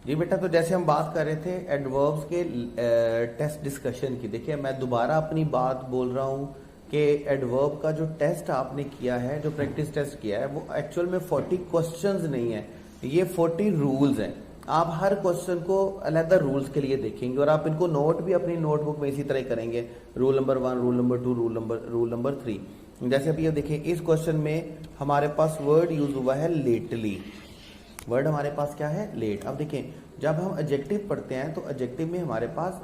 जी बेटा, तो जैसे हम बात कर रहे थे एडवर्ब्स के टेस्ट डिस्कशन की। देखिए मैं दोबारा अपनी बात बोल रहा हूँ कि एडवर्ब का जो टेस्ट आपने किया है, जो प्रैक्टिस टेस्ट किया है, वो एक्चुअल में 40 क्वेश्चंस नहीं है, ये 40 रूल्स हैं। आप हर क्वेश्चन को अलग रूल्स के लिए देखेंगे और आप इनको नोट भी अपनी नोटबुक में इसी तरह करेंगे। Rule number 1, rule number 2, rule number 3। जैसे अभी ये देखिए, इस क्वेश्चन में हमारे पास वर्ड यूज हुआ है लेटली। वर्ड हमारे पास क्या है? लेट। अब देखें, जब हम एडजेक्टिव पढ़ते हैं तो एडजेक्टिव में हमारे पास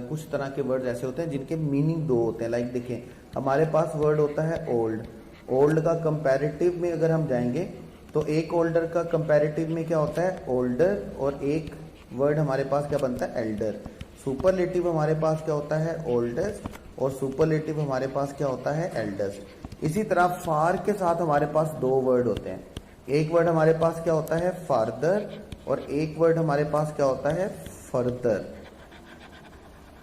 कुछ तरह के वर्ड ऐसे होते हैं जिनके मीनिंग दो होते हैं। लाइक देखें, हमारे पास वर्ड होता है ओल्ड। ओल्ड का कंपैरेटिव में अगर हम जाएंगे तो एक ओल्डर का कंपैरेटिव में क्या होता है? ओल्डर। और एक वर्ड हमारे पास क्या बनता है? एल्डर। सुपरलेटिव हमारे पास क्या होता है? ओल्डेस्ट। और सुपरलेटिव हमारे पास क्या होता है? एल्डेस्ट। इसी तरह फार के साथ हमारे पास दो वर्ड होते हैं। एक वर्ड हमारे पास क्या होता है? फार्दर। और एक वर्ड हमारे पास क्या होता है? फर्दर।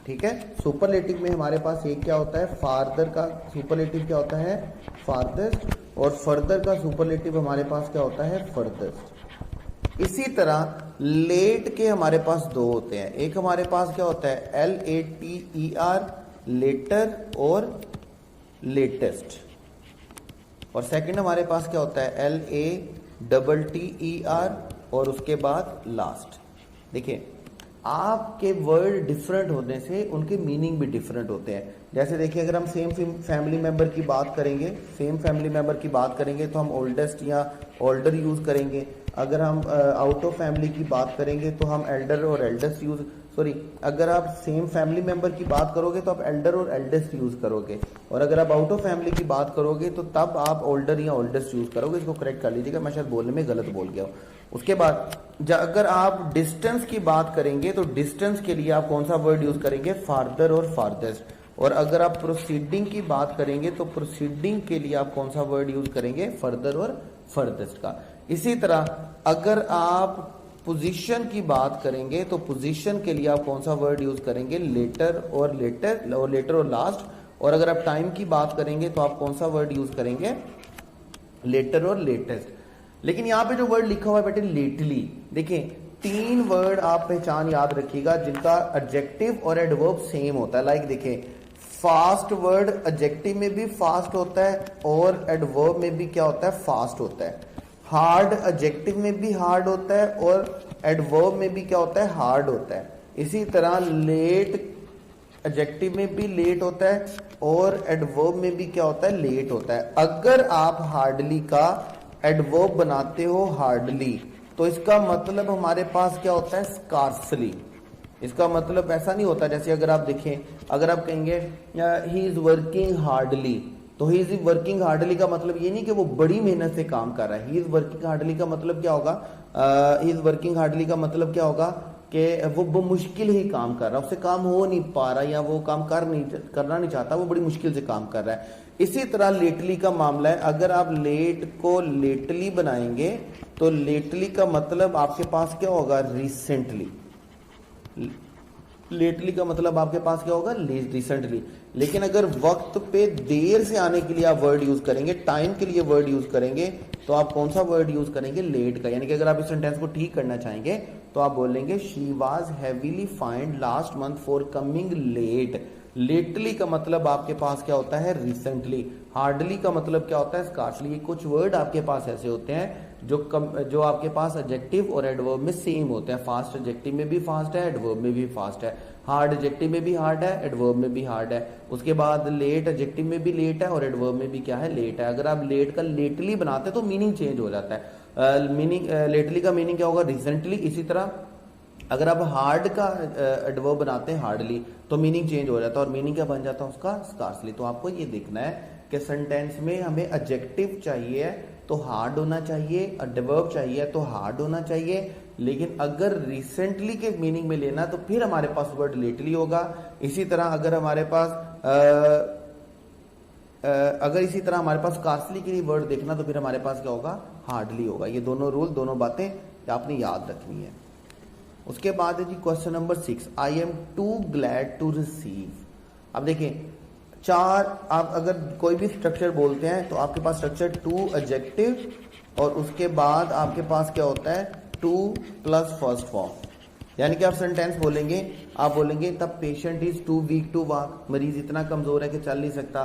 ठीक है। सुपरलेटिव में हमारे पास एक क्या होता है? फार्दर का सुपरलेटिव क्या होता है? फार्देस्ट। और फर्दर का सुपरलेटिव हमारे पास क्या होता है? फर्देस्ट। इसी तरह लेट के हमारे पास दो होते हैं। एक हमारे पास क्या होता है? LATER, लेटर और लेटेस्ट। और सेकंड हमारे पास क्या होता है? LATTER और उसके बाद लास्ट। देखिए, आपके वर्ड डिफरेंट होने से उनके मीनिंग भी डिफरेंट होते हैं। जैसे देखिए, अगर हम सेम फैमिली मेंबर की बात करेंगे, तो हम ओल्डेस्ट या ओल्डर यूज करेंगे। अगर हम आउट ऑफ फैमिली की बात करेंगे तो हम एल्डर और एल्डेस्ट अगर आप सेम फैमिली मेंबर की बात करोगे तो आप एल्डर और एल्डेस्ट यूज करोगे। और अगर आप आउट ऑफ फैमिली की बात करोगे तो तब आप ओल्डर या ओल्डेस्ट यूज करोगे। इसको करेक्ट कर लीजिएगा, मैं शायद बोलने में गलत बोल गया हूँ। उसके बाद अगर आप डिस्टेंस की बात करेंगे तो डिस्टेंस के लिए आप कौन सा वर्ड यूज करेंगे? फार्दर और फार्देस्ट। और अगर आप प्रोसीडिंग की बात करेंगे तो प्रोसीडिंग के लिए आप कौन सा वर्ड यूज करेंगे? फर्दर और फर्देस्ट का। इसी तरह अगर आप पोजीशन की बात करेंगे तो पोजीशन के लिए आप कौन सा वर्ड यूज करेंगे? लेटर और लास्ट। और अगर आप टाइम की बात करेंगे तो आप कौन सा वर्ड यूज करेंगे? लेटर और लेटेस्ट। लेकिन यहां पे जो वर्ड लिखा हुआ है बेटे लेटली, देखिए 3 वर्ड आप पहचान याद रखिएगा जिनका एडजेक्टिव और एडवर्ब सेम होता है। लाइक देखिए, फास्ट वर्ड एडजेक्टिव में भी फास्ट होता है और एडवर्ब में भी क्या होता है? फास्ट होता है। हार्ड एडजेक्टिव में भी हार्ड होता है और एडवर्ब में भी क्या होता है? हार्ड होता है। इसी तरह लेट एडजेक्टिव में भी लेट होता है और एडवर्ब में भी क्या होता है? लेट होता है। अगर आप हार्डली का एडवर्ब बनाते हो हार्डली, तो इसका मतलब हमारे पास क्या होता है? स्कार्सली। इसका मतलब ऐसा नहीं होता, जैसे अगर आप देखें, अगर आप कहेंगे ही इज वर्किंग हार्डली, तो ही इज वर्किंग हार्डली का मतलब ये नहीं कि वो बड़ी मेहनत से काम कर रहा है। ही इज वर्किंग हार्डली का मतलब क्या होगा? ही इज वर्किंग हार्डली का मतलब क्या होगा कि वो मुश्किल ही काम कर रहा है, उससे काम हो नहीं पा रहा या वो काम करना नहीं चाहता, वो बड़ी मुश्किल से काम कर रहा है। इसी तरह लेटली का मामला है। अगर आप लेट को लेटली बनाएंगे तो लेटली का मतलब आपके पास क्या होगा? रिसेंटली। लेटली का मतलब आपके पास क्या होगा? रिसेंटली। लेकिन अगर वक्त पे देर से आने के लिए आप वर्ड यूज करेंगे, टाइम के लिए वर्ड यूज करेंगे, तो आप कौन सा वर्ड यूज करेंगे? लेट का। यानी कि अगर आप इस सेंटेंस को ठीक करना चाहेंगे तो आप बोलेंगे she was heavily fined last month for coming late. Lately का मतलब आपके पास क्या होता है? रिसेंटली। हार्डली का मतलब क्या होता है? स्कार्सली। ये कुछ वर्ड आपके पास ऐसे होते हैं जो आपके पास एडजेक्टिव और एडवर्ब में सेम होते हैं। फास्ट एडजेक्टिव में भी फास्ट है, एडवर्ब में भी फास्ट है। हार्ड एडजेक्टिव में भी हार्ड है, एडवर्ब में भी हार्ड है। उसके बाद लेट एडजेक्टिव में भी लेट है और एडवर्ब में भी क्या है? लेट है। अगर आप लेट का लेटली बनाते हैं तो मीनिंग चेंज हो जाता है। लेटली का मीनिंग क्या होगा? रिसेंटली। इसी तरह अगर आप हार्ड का एडवर्ब बनाते हैं हार्डली, तो मीनिंग चेंज हो जाता है और मीनिंग क्या बन जाता है उसका? स्कार्सली। तो आपको ये देखना है कि सेंटेंस में हमें एडजेक्टिव चाहिए तो हार्ड होना चाहिए, एडवर्ब चाहिए तो हार्ड होना चाहिए। लेकिन अगर रिसेंटली के मीनिंग में लेना तो फिर हमारे पास वर्ड लेटली होगा। इसी तरह अगर हमारे पास स्कार्सली के लिए वर्ड देखना तो फिर हमारे पास क्या होगा? हार्डली होगा। ये दोनों रूल, दोनों बातें आपने याद रखनी है। उसके बाद है जी question number 6, I am too glad to receive. अब देखिए, आप अगर कोई भी स्ट्रक्चर बोलते हैं तो आपके पास स्ट्रक्चर टू एडजेक्टिव और उसके बाद आपके पास क्या होता है? Too plus first form. यानी कि आप सेंटेंस बोलेंगे, आप बोलेंगे the patient is too weak to walk, मरीज इतना कमजोर है कि चल नहीं सकता।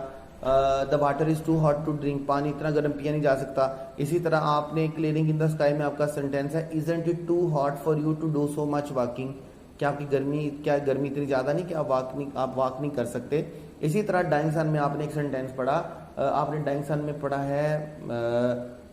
The water is too hot to drink, पानी इतना गर्म पिया नहीं जा सकता। इसी तरह आपने क्लियरिंग इन द स्काई में आपका सेंटेंस है isn't it too hot for you to do so much walking, क्या आपकी गर्मी इतनी ज्यादा नहीं कि आप वॉक नहीं कर सकते। इसी तरह डाइंग सन में आपने एक सेंटेंस पढ़ा, आपने डाइंग सन में पढ़ा है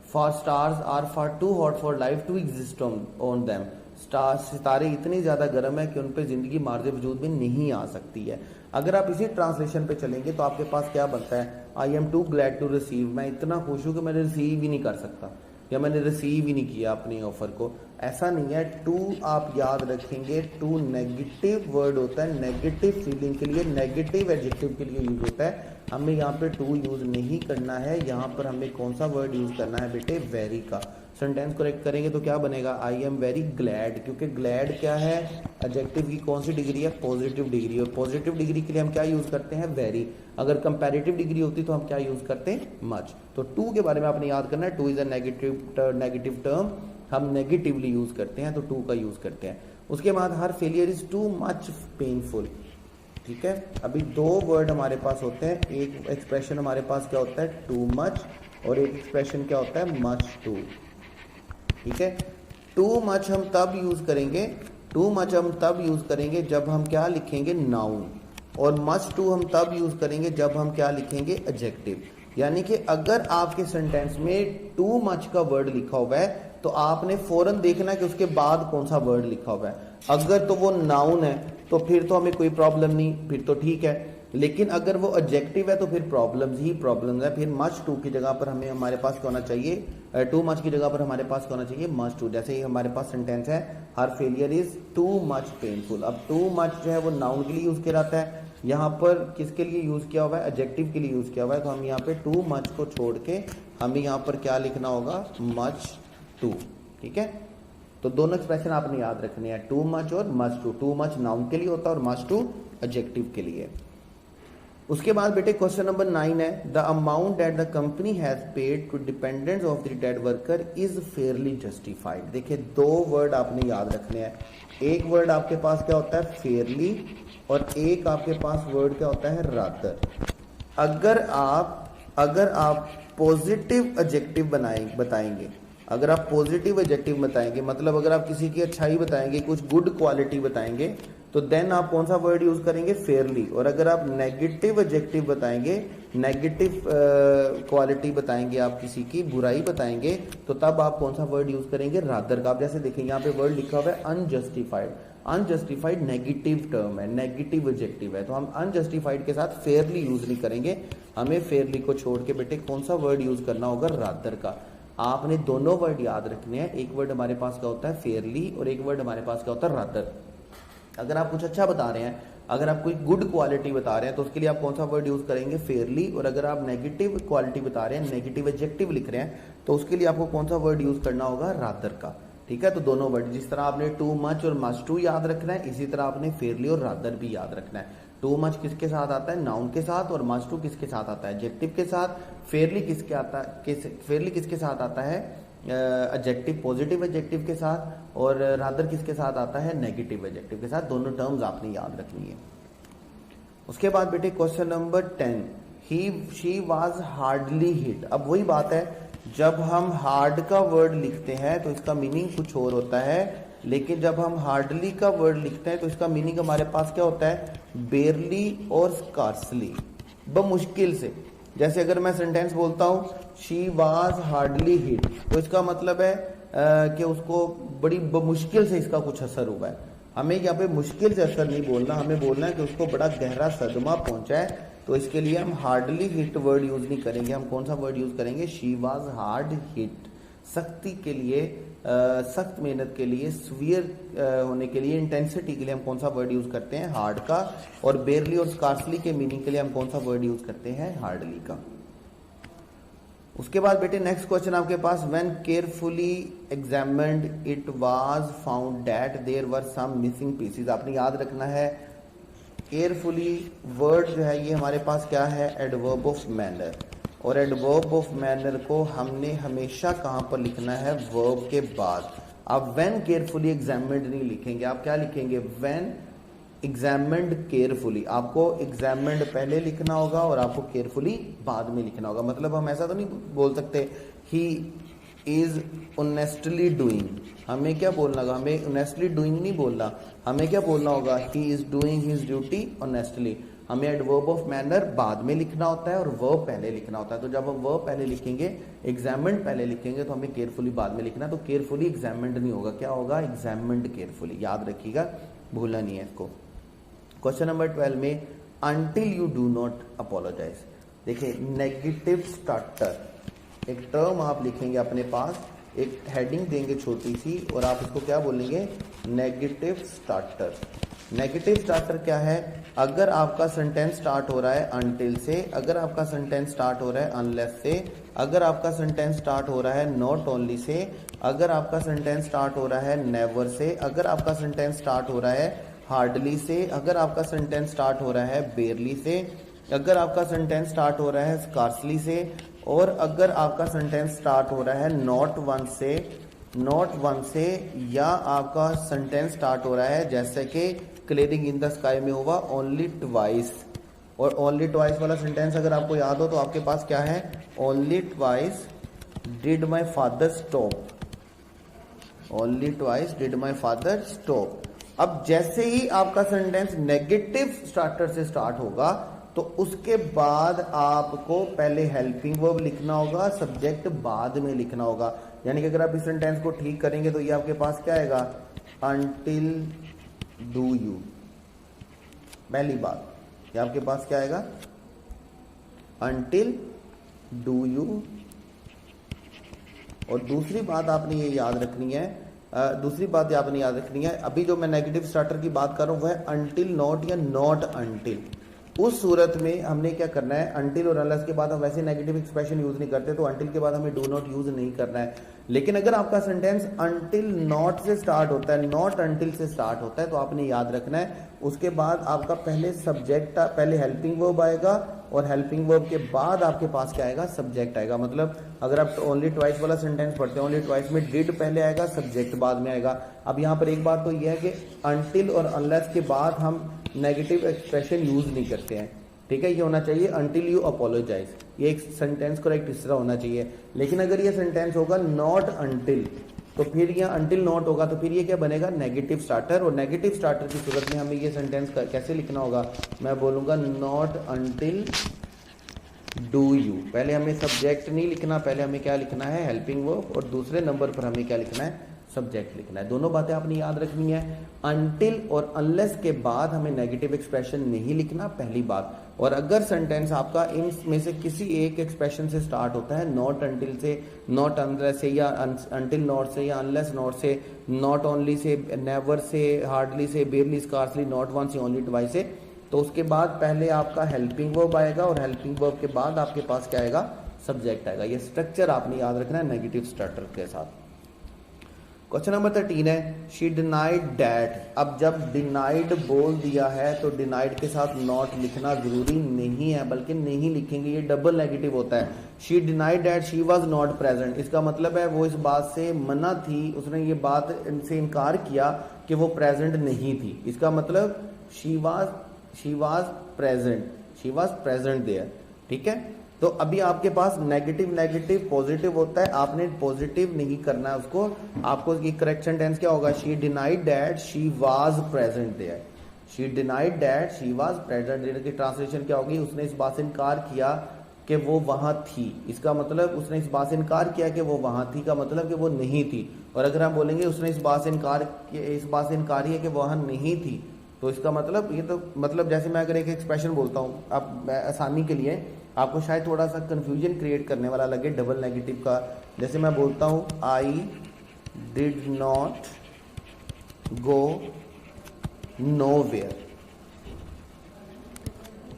for stars are far too hot for life to exist on them, सितारे इतने ज्यादा गर्म है कि उन पर जिंदगी मार्ज वजूद में नहीं आ सकती है। अगर आप इसी ट्रांसलेशन पे चलेंगे तो आपके पास क्या बनता है, I am too glad to receive, मैं इतना खुश हूं कि मैंने रिसीव ही नहीं कर सकता या मैंने रिसीव ही नहीं किया अपने ऑफर को। ऐसा नहीं है। टू आप याद रखेंगे, टू नेगेटिव वर्ड होता है, नेगेटिव फीलिंग के लिए, नेगेटिव एडजेक्टिव के लिए यूज होता है। हमें यहाँ पे टू यूज नहीं करना है, यहाँ पर हमें कौन सा वर्ड यूज करना है बेटे, वेरी का। सेंटेंस करेक्ट करेंगे तो क्या बनेगा, आई एम वेरी ग्लैड, क्योंकि ग्लैड क्या है, एडजेक्टिव की कौन सी डिग्री है, पॉजिटिव डिग्री। और पॉजिटिव डिग्री के लिए हम क्या यूज करते हैं, वेरी। अगर कंपैरेटिव डिग्री होती तो हम क्या यूज करते हैं, मच। तो टू के बारे में आपने याद करना है, two is a negative term, हम नेगेटिवली यूज करते हैं तो टू का यूज करते हैं। उसके बाद her failure is too much painful, ठीक है। अभी दो वर्ड हमारे पास होते हैं, एक एक्सप्रेशन हमारे पास क्या होता है, टू मच, और एक एक्सप्रेशन क्या होता है, मच टू, ठीक है। टू मच हम तब यूज करेंगे, टू मच हम तब यूज करेंगे जब हम क्या लिखेंगे, नाउन, और मच टू हम तब यूज करेंगे जब हम क्या लिखेंगे, एडजेक्टिव। यानी कि अगर आपके सेंटेंस में टू मच का वर्ड लिखा हुआ है तो आपने फौरन देखना है कि उसके बाद कौन सा वर्ड लिखा हुआ है। अगर तो वो नाउन है तो फिर तो हमें कोई प्रॉब्लम नहीं, फिर तो ठीक है। लेकिन अगर वो एडजेक्टिव है तो फिर प्रॉब्लम्स ही प्रॉब्लम्स है। फिर मच टू की जगह पर हमें हमारे पास क्या होना चाहिए, टू मच की जगह पर हमारे पास क्या होना चाहिए, मच टू। जैसे ही हमारे पास सेंटेंस है her failure is too much painful. अब टू मच जो है वो नाउन के लिए यूज किया जाता है, यहाँ पर किसके लिए यूज किया हुआ है, एडजेक्टिव के लिए यूज किया हुआ है। तो हम यहाँ पे टू मच को छोड़ के हमें यहाँ पर क्या लिखना होगा, मच टू, ठीक है। तो दोनों एक्सप्रेशन आपने याद रखने हैं, टू मच और much too. Too much noun के लिए होता है और मच टू एडजेक्टिव के लिए। उसके बाद बेटे क्वेश्चन नंबर 9 है, the amount that the company has paid to dependents of the dead worker is fairly justified. देखिए दो वर्ड आपने याद रखने हैं, एक वर्ड आपके पास क्या होता है, फेयरली, और एक आपके पास वर्ड क्या होता है, रादर। अगर आप पॉजिटिव एडजेक्टिव बताएंगे, अगर आप पॉजिटिव एडजेक्टिव बताएंगे, मतलब अगर आप किसी की अच्छाई बताएंगे, कुछ गुड क्वालिटी बताएंगे, तो देन आप कौन सा वर्ड यूज करेंगे, फेयरली। और अगर आप नेगेटिव एडजेक्टिव बताएंगे, नेगेटिव क्वालिटी बताएंगे, आप किसी की बुराई बताएंगे, तो तब आप कौन सा वर्ड यूज करेंगे, रादर का। आप जैसे देखेंगे यहाँ पे वर्ड लिखा हुआ है अनजस्टिफाइड। अनजस्टिफाइड नेगेटिव टर्म है, नेगेटिव एडजेक्टिव है, तो हम अनजस्टिफाइड के साथ फेयरली यूज नहीं करेंगे। हमें फेयरली को छोड़ के बेटे कौन सा वर्ड यूज करना होगा, रादर का। आपने दोनों वर्ड याद रखने हैं, एक वर्ड हमारे पास क्या होता है, फेयरली, और एक वर्ड हमारे पास क्या होता है, रादर। अगर आप कुछ अच्छा बता रहे हैं, अगर आप कोई गुड क्वालिटी बता रहे हैं, तो उसके लिए आप कौन सा वर्ड यूज करेंगे, फेयरली। और अगर आप नेगेटिव क्वालिटी बता रहे हैं, नेगेटिव एडजेक्टिव लिख रहे हैं, तो उसके लिए आपको कौन सा वर्ड यूज करना होगा, रादर का, ठीक है। तो दोनों वर्ड, जिस तरह आपने टू मच और मच टू याद रखना है, इसी तरह आपने फेयरली और रादर भी याद रखना है। टू मच किसके साथ आता है, नाउन के साथ, और मच टू किसके साथ आता है, एडजेक्टिव के साथ। फेयरली किसके साथ आता है, एडजेक्टिव, पॉजिटिव एडजेक्टिव के साथ, और रादर किसके साथ आता है, नेगेटिव एडजेक्टिव के साथ। दोनों टर्म्स आपने याद रखनी है। उसके बाद बेटे question number 10, she was hardly hit. अब वही बात है, जब हम हार्ड का वर्ड लिखते हैं तो इसका मीनिंग कुछ और होता है, लेकिन जब हम हार्डली का वर्ड लिखते हैं तो इसका मीनिंग हमारे पास क्या होता है, बेरली और स्कार्सली, बमुश्किल से। जैसे अगर मैं सेंटेंस बोलता हूं शी वाज हार्डली हिट, तो इसका मतलब है कि उसको बड़ी मुश्किल से इसका कुछ असर हुआ है। हमें यहाँ पे मुश्किल से असर नहीं बोलना, हमें बोलना है कि उसको बड़ा गहरा सदमा पहुंचा है। तो इसके लिए हम हार्डली हिट वर्ड यूज नहीं करेंगे, हम कौन सा वर्ड यूज करेंगे, शी वाज हार्ड हिट। सख्ती के लिए, सख्त मेहनत के लिए, सीवियर होने के लिए, इंटेंसिटी के लिए हम कौन सा वर्ड यूज करते हैं, हार्ड का। और बेरली और स्कार्सली के मीनिंग के लिए हम कौन सा वर्ड यूज करते हैं, हार्डली का। उसके बाद बेटे नेक्स्ट क्वेश्चन आपके पास, when carefully examined it was found that there were some missing pieces. आपने याद रखना है, केयरफुली वर्ड जो है ये हमारे पास क्या है, एडवर्ब ऑफ मैनर। और एडवर्ब ऑफ मैनर को हमने हमेशा कहां पर लिखना है, वर्ब के बाद। आप व्हेन केयरफुली एग्जामिन्ड नहीं लिखेंगे, आप क्या लिखेंगे, व्हेन एग्जामिन्ड केयरफुली। आपको एग्जामिन्ड पहले लिखना होगा और आपको केयरफुली बाद में लिखना होगा। मतलब हम ऐसा तो नहीं बोल सकते ही इज ऑनेस्टली डूइंग, हमें क्या बोलना होगा, हमें ऑनेस्टली डूइंग नहीं बोलना, हमें क्या बोलना होगा, he is doing his duty honestly. हमें एडवर्ब ऑफ मैनर बाद में लिखना होता है और वर्ब पहले लिखना होता है। तो जब हम वर्ब पहले लिखेंगे, एग्जामिन्ड पहले लिखेंगे, तो हमें केयरफुली बाद में लिखना। तो केयरफुली एग्जामिन्ड नहीं होगा, क्या होगा, एग्जामिन्ड केयरफुली। याद रखिएगा, भूलना नहीं है इसको। क्वेश्चन नंबर 12 में until you do not apologise. देखिए नेगेटिव स्टार्टर, एक टर्म आप लिखेंगे अपने पास, एक हेडिंग देंगे छोटी सी और आप इसको क्या बोलेंगे, नेगेटिव स्टार्टर। नेगेटिव स्टार्टर क्या है, अगर आपका सेंटेंस स्टार्ट हो रहा है अनटिल से, अगर आपका सेंटेंस स्टार्ट हो रहा है अनलेस से, अगर आपका सेंटेंस स्टार्ट हो रहा है नॉट ओनली से, अगर आपका सेंटेंस स्टार्ट हो रहा है नेवर से, अगर आपका सेंटेंस स्टार्ट हो रहा है हार्डली से, अगर आपका सेंटेंस स्टार्ट हो रहा है बेयरली से, अगर आपका सेंटेंस स्टार्ट हो रहा है स्कार्सली से, और अगर आपका सेंटेंस स्टार्ट हो रहा है नॉट वन से, या आपका सेंटेंस स्टार्ट हो रहा है जैसे कि क्लियरिंग इन द स्काई में हुआ ओनली ट्वाइस। और ओनली ट्वाइस वाला सेंटेंस अगर आपको याद हो तो आपके पास क्या है, only twice did my father stop, only twice did my father stop. अब जैसे ही आपका सेंटेंस नेगेटिव स्टार्टर से स्टार्ट होगा तो उसके बाद आपको पहले हेल्पिंग वर्ब लिखना होगा, सब्जेक्ट बाद में लिखना होगा। यानी कि अगर आप इस सेंटेंस को ठीक करेंगे तो ये आपके पास क्या आएगा, अनटिल डू यू। पहली बात ये आपके पास क्या आएगा, अनटिल डू यू। और दूसरी बात आपने ये याद रखनी है, अभी जो मैं नेगेटिव स्टार्टर की बात कर रहा हूं वह अनटिल नॉट या नॉट अनटिल। उस सूरत में हमने क्या करना है, अनटिल और अनलेस के बाद हम वैसे नेगेटिव एक्सप्रेशन यूज नहीं करते, तो अनटिल के बाद हमें डू नॉट यूज नहीं करना है। लेकिन अगर आपका सेंटेंस अनटिल नॉट से स्टार्ट होता है, नॉट अनटिल से स्टार्ट होता है, तो आपने याद रखना है उसके बाद आपका पहले सब्जेक्ट, पहले हेल्पिंग वर्ब आएगा और हेल्पिंग वर्ब के बाद आपके पास क्या आएगा, सब्जेक्ट आएगा। मतलब अगर आप ओनली ट्वाइस वाला सेंटेंस पढ़ते हैं, ओनली ट्वाइस में डिड पहले आएगा, सब्जेक्ट बाद में आएगा। अब यहाँ पर एक बात तो यह है कि अनटिल और अनलेस के बाद हम नेगेटिव एक्सप्रेशन यूज नहीं करते हैं, ठीक है। ये होना चाहिए अनटिल यू अपोलोजाइज, ये एक सेंटेंस करेक्ट इस तरह होना चाहिए। लेकिन अगर ये सेंटेंस होगा नॉट अनटिल, तो फिर ये अनटिल नॉट होगा, तो फिर ये क्या बनेगा, नेगेटिव स्टार्टर। और नेगेटिव स्टार्टर की सूरत में हमें ये सेंटेंस कैसे लिखना होगा, मैं बोलूंगा नॉट अनटिल डू यू। पहले हमें सब्जेक्ट नहीं लिखना, पहले हमें क्या लिखना है, हेल्पिंग वर्ब, और दूसरे नंबर पर हमें क्या लिखना है, सब्जेक्ट लिखना है। दोनों बातें आपने याद रखनी है। अनटिल और अनलेस के बाद हमें नेगेटिव एक्सप्रेशन नहीं लिखना, पहली बात। और अगर सेंटेंस आपका इन में से किसी एक एक्सप्रेशन से स्टार्ट होता है, नॉट अनटिल से, नॉट अनलेस से, या अनटिल नॉट से, या अनलेस नॉट से, not only say, never say, hardly से, बेयरली, स्कार्सली, नॉट वंस से, ओनली ट्वाइस से, तो उसके बाद पहले आपका हेल्पिंग वर्ब आएगा और हेल्पिंग वर्ब के बाद आपके पास क्या आएगा, सब्जेक्ट आएगा। ये स्ट्रक्चर आपने याद रखना है नेगेटिव स्टार्टर के साथ। क्वेश्चन नंबर 13 है, शी डिनाइड डैट। अब जब डिनाइड बोल दिया है तो डिनाइड के साथ नॉट लिखना जरूरी नहीं है, बल्कि नहीं लिखेंगे, ये डबल नेगेटिव होता है। She denied that she was not present, इसका मतलब है वो इस बात से मना थी, उसने ये बात से इनकार किया कि वो प्रेजेंट नहीं थी। इसका मतलब शी वाज प्रेजेंट देयर, ठीक है। तो अभी आपके पास नेगेटिव नेगेटिव पॉजिटिव होता है, आपने पॉजिटिव नहीं करना है उसको। आपको ये करेक्ट सेंटेंस क्या होगा, she denied that she was present there, she denied that she was present there की ट्रांसलेशन क्या होगी, उसने इस बात से इनकार किया कि वो वहां थी। इसका मतलब उसने इस बात से इनकार किया कि वो वहां थी का मतलब कि वो नहीं थी। और अगर हम बोलेंगे उसने इस बात से इनकार किया कि वहां नहीं थी, तो इसका मतलब ये तो मतलब जैसे मैं अगर एक एक्सप्रेशन बोलता हूँ, अब आसानी के लिए आपको शायद थोड़ा सा कंफ्यूजन क्रिएट करने वाला लगे डबल नेगेटिव का, जैसे मैं बोलता हूँ I did not go nowhere.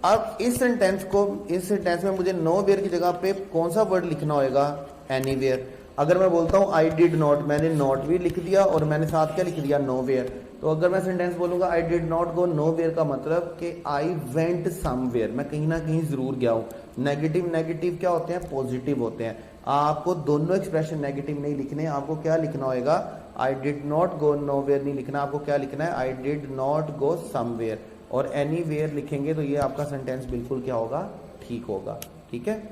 अब इस सेंटेंस में मुझे नोवेयर की जगह पे कौन सा वर्ड लिखना होगा, एनीवेयर। अगर मैं बोलता हूँ आई डिड नॉट, मैंने नॉट भी लिख दिया और मैंने साथ क्या लिख दिया, नोवेयर। तो अगर मैं सेंटेंस बोलूंगा I did not go nowhere का मतलब कि आई वेंट समवेयर, मैं कहीं ना कहीं जरूर गया हूं। नेगेटिव नेगेटिव क्या होते हैं, पॉजिटिव होते हैं। आपको दोनों एक्सप्रेशन नेगेटिव नहीं लिखने, आपको क्या लिखना होगा, I did not go nowhere नहीं लिखना, आपको क्या लिखना है, I did not go somewhere, और एनीवेयर लिखेंगे तो ये आपका सेंटेंस बिल्कुल क्या होगा, ठीक होगा। ठीक है,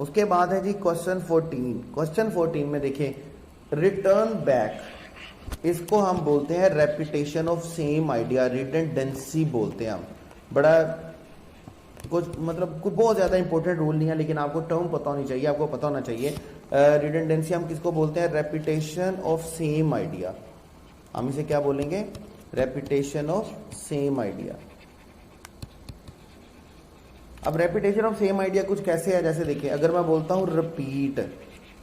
उसके बाद है जी क्वेश्चन 14। क्वेश्चन 14 में देखिए रिटर्न बैक, इसको हम बोलते हैं repetition of same idea, redundancy बोलते हैं हम। बड़ा कुछ मतलब कुछ बहुत ज्यादा इंपॉर्टेंट रूल नहीं है, लेकिन आपको टर्म पता होनी चाहिए, आपको पता होना चाहिए। रिडंडेंसी हम किसको बोलते हैं, रेपिटेशन ऑफ सेम आइडिया, हम इसे क्या बोलेंगे, रेपिटेशन ऑफ सेम आइडिया। अब रेपिटेशन ऑफ सेम आइडिया कुछ कैसे है, जैसे देखिए अगर मैं बोलता हूं रिपीट,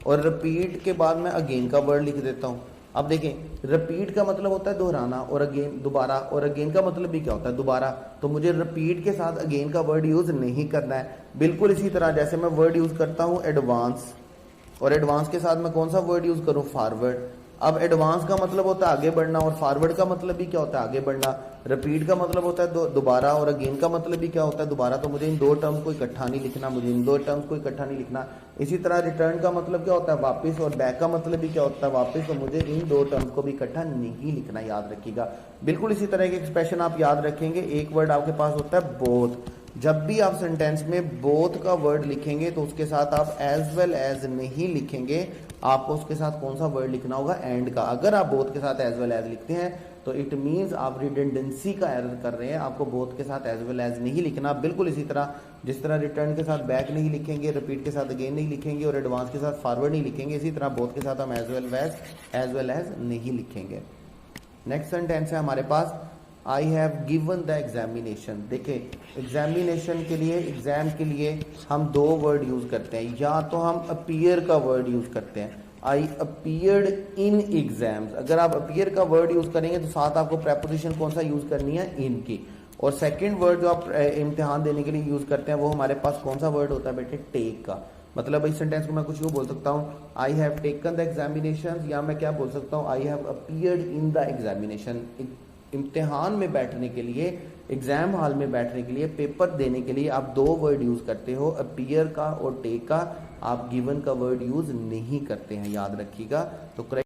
और रिपीट के बाद मैं अगेन का वर्ड लिख देता हूं। अब देखें रिपीट का मतलब होता है दोहराना, और अगेन दोबारा, और अगेन का मतलब भी क्या होता है, दोबारा। तो मुझे रिपीट के साथ अगेन का वर्ड यूज नहीं करना है। बिल्कुल इसी तरह जैसे मैं वर्ड यूज करता हूं एडवांस, और एडवांस के साथ मैं कौन सा वर्ड यूज करूं, फॉरवर्ड। अब एडवांस का मतलब होता है आगे बढ़ना, और फॉरवर्ड का मतलब भी क्या होता है, आगे बढ़ना। रिपीट का मतलब होता है दोबारा, और अगेन का मतलब भी क्या होता है, दोबारा। तो मुझे इन दो टर्म्स को इकट्ठा नहीं लिखना, मुझे इन दो टर्म्स को इकट्ठा नहीं लिखना। इसी तरह रिटर्न का मतलब क्या होता है, वापस, और बैक का मतलब भी क्या होता है, वापस। तो मुझे इन दो टर्म्स को भी इकट्ठा नहीं लिखना, याद रखिएगा। बिल्कुल इसी तरह के एक्सप्रेशन आप याद रखेंगे। एक वर्ड आपके पास होता है बोथ, जब भी आप सेंटेंस में बोथ का वर्ड लिखेंगे तो उसके साथ आप एज वेल एज नहीं लिखेंगे, आपको उसके साथ कौन सा वर्ड लिखना होगा, एंड का। अगर आप बोथ के साथ एज वेल एज लिखते हैं तो इट मींस आप रिडंडेंसी का एरर कर रहे हैं, आपको बोथ के साथ एज वेल एज नहीं लिखना। बिल्कुल इसी तरह जिस तरह रिटर्न के साथ बैक नहीं लिखेंगे, रिपीट के साथ अगेन नहीं लिखेंगे, और एडवांस के साथ फॉरवर्ड नहीं लिखेंगे, इसी तरह बोथ के साथ हम एज वेल एज नहीं लिखेंगे। नेक्स्ट सेंटेंस है हमारे पास, I have given the examination. देखिए एग्जामिनेशन के लिए, एग्जाम के लिए हम दो वर्ड यूज करते हैं, या तो हम अपीयर का वर्ड यूज करते हैं, आई अपीयर्ड इन एग्जाम्स। अगर आप अपीयर का वर्ड यूज करेंगे तो साथ आपको प्रेपोजिशन कौन सा यूज करनी है, इन की। और सेकंड वर्ड जो आप इम्तिहान देने के लिए यूज करते हैं वो हमारे पास कौन सा वर्ड होता है बेटे, टेक का। मतलब इस सेंटेंस को मैं कुछ यूं बोल सकता हूं, I have taken the examination, या मैं क्या बोल सकता हूं, I have appeared in the examination. इम्तिहान में बैठने के लिए, एग्जाम हॉल में बैठने के लिए, पेपर देने के लिए आप दो वर्ड यूज करते हो, अपीयर का और टेक का। आप गिवन का वर्ड यूज नहीं करते हैं, याद रखिएगा। तो